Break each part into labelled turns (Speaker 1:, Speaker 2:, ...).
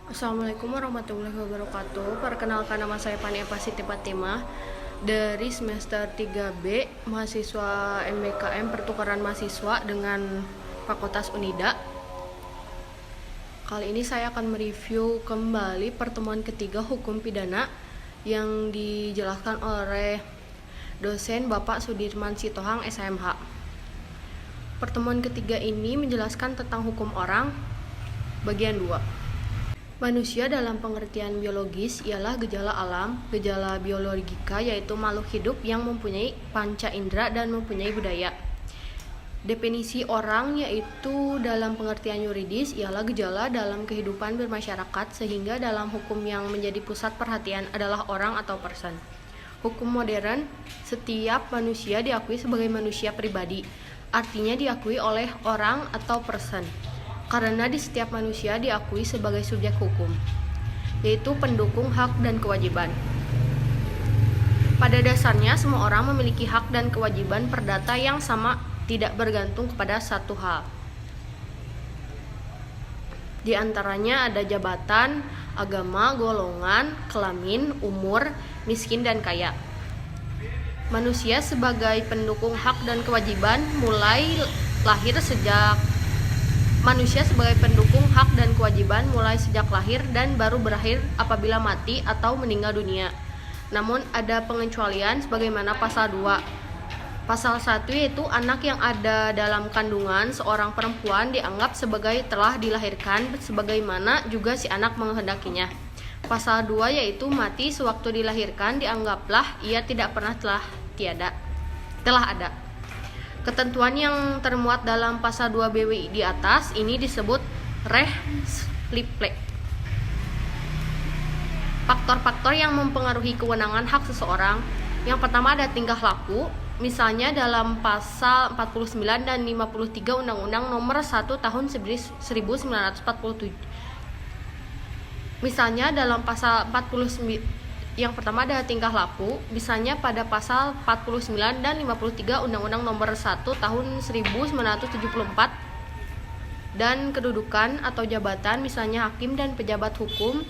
Speaker 1: Assalamualaikum warahmatullahi wabarakatuh. Perkenalkan, nama saya Fani Eva Siti Fatimah dari semester 3B, mahasiswa MBKM Pertukaran Mahasiswa dengan Fakultas Unida. Kali ini saya akan mereview kembali pertemuan ketiga hukum pidana yang dijelaskan oleh dosen Bapak Sudirman Sitohang, SMH. Pertemuan ketiga ini menjelaskan tentang hukum orang bagian 2. Manusia dalam pengertian biologis ialah gejala alam, gejala biologika yaitu makhluk hidup yang mempunyai panca indera dan mempunyai budaya. Definisi orang yaitu dalam pengertian yuridis ialah gejala dalam kehidupan bermasyarakat sehingga dalam hukum yang menjadi pusat perhatian adalah orang atau person. Hukum modern, setiap manusia diakui sebagai manusia pribadi, artinya diakui oleh orang atau person. Karena di setiap manusia diakui sebagai subjek hukum, yaitu pendukung hak dan kewajiban. Pada dasarnya, semua orang memiliki hak dan kewajiban perdata yang sama, tidak bergantung kepada satu hal. Di antaranya ada jabatan, agama, golongan, kelamin, umur, miskin, dan kaya. Manusia sebagai pendukung hak dan kewajiban mulai sejak lahir dan baru berakhir apabila mati atau meninggal dunia. Namun ada pengecualian sebagaimana pasal 2. Pasal 1 yaitu anak yang ada dalam kandungan seorang perempuan dianggap sebagai telah dilahirkan sebagaimana juga si anak menghendakinya. Pasal 2 yaitu mati sewaktu dilahirkan dianggaplah ia tidak pernah telah ada. Ketentuan yang termuat dalam pasal 2 BWI di atas ini disebut res spliple. Faktor-faktor yang mempengaruhi kewenangan hak seseorang. Yang pertama ada tingkah laku, misalnya dalam pasal 49 dan 53 Undang-Undang Nomor 1 Tahun 1947. Misalnya dalam pasal 49 yang pertama ada tingkah laku, misalnya pada pasal 49 dan 53 Undang-Undang Nomor 1 Tahun 1974. Dan kedudukan atau jabatan, misalnya hakim dan pejabat hukum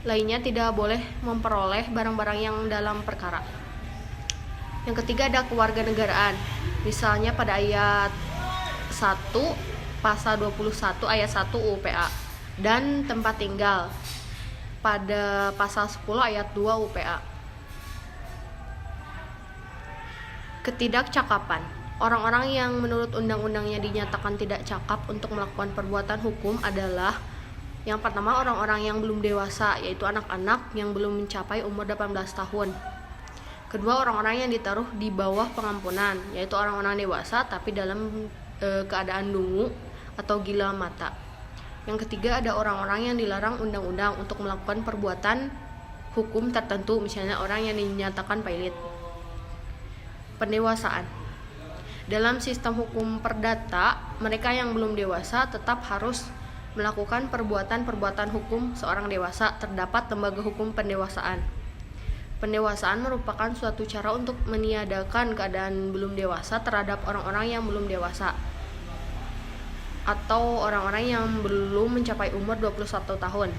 Speaker 1: lainnya tidak boleh memperoleh barang-barang yang dalam perkara. Yang ketiga ada kewarganegaraan, misalnya pada ayat 1 pasal 21 ayat 1 UPA, dan tempat tinggal pada pasal 10 ayat 2 UPA. Ketidakcakapan. Orang-orang yang menurut undang-undangnya dinyatakan tidak cakap untuk melakukan perbuatan hukum adalah yang pertama orang-orang yang belum dewasa, yaitu anak-anak yang belum mencapai umur 18 tahun. Kedua, orang-orang yang ditaruh di bawah pengampunan, yaitu orang-orang dewasa tapi dalam keadaan dungu atau gila mata. Yang ketiga ada orang-orang yang dilarang undang-undang untuk melakukan perbuatan hukum tertentu, misalnya orang yang dinyatakan pailit. Pendewasaan. Dalam sistem hukum perdata, mereka yang belum dewasa tetap harus melakukan perbuatan-perbuatan hukum seorang dewasa. Terdapat lembaga hukum pendewasaan. Pendewasaan merupakan suatu cara untuk meniadakan keadaan belum dewasa terhadap orang-orang yang belum dewasa atau orang-orang yang belum mencapai umur 21 tahun.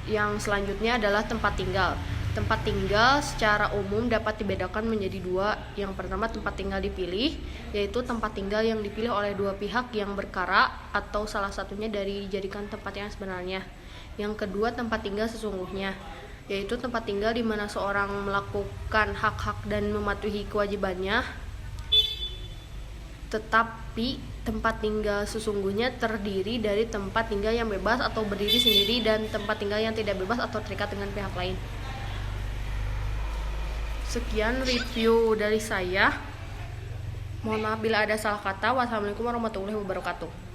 Speaker 1: Yang selanjutnya adalah tempat tinggal. Tempat tinggal secara umum dapat dibedakan menjadi dua. Yang pertama tempat tinggal dipilih, yaitu tempat tinggal yang dipilih oleh dua pihak yang berkara atau salah satunya dari dijadikan tempat yang sebenarnya. Yang kedua tempat tinggal sesungguhnya, yaitu tempat tinggal di mana seorang melakukan hak-hak dan mematuhi kewajibannya. Tetapi tempat tinggal sesungguhnya terdiri dari tempat tinggal yang bebas atau berdiri sendiri dan tempat tinggal yang tidak bebas atau terikat dengan pihak lain. Sekian review dari saya. Mohon maaf bila ada salah kata. Wassalamualaikum warahmatullahi wabarakatuh.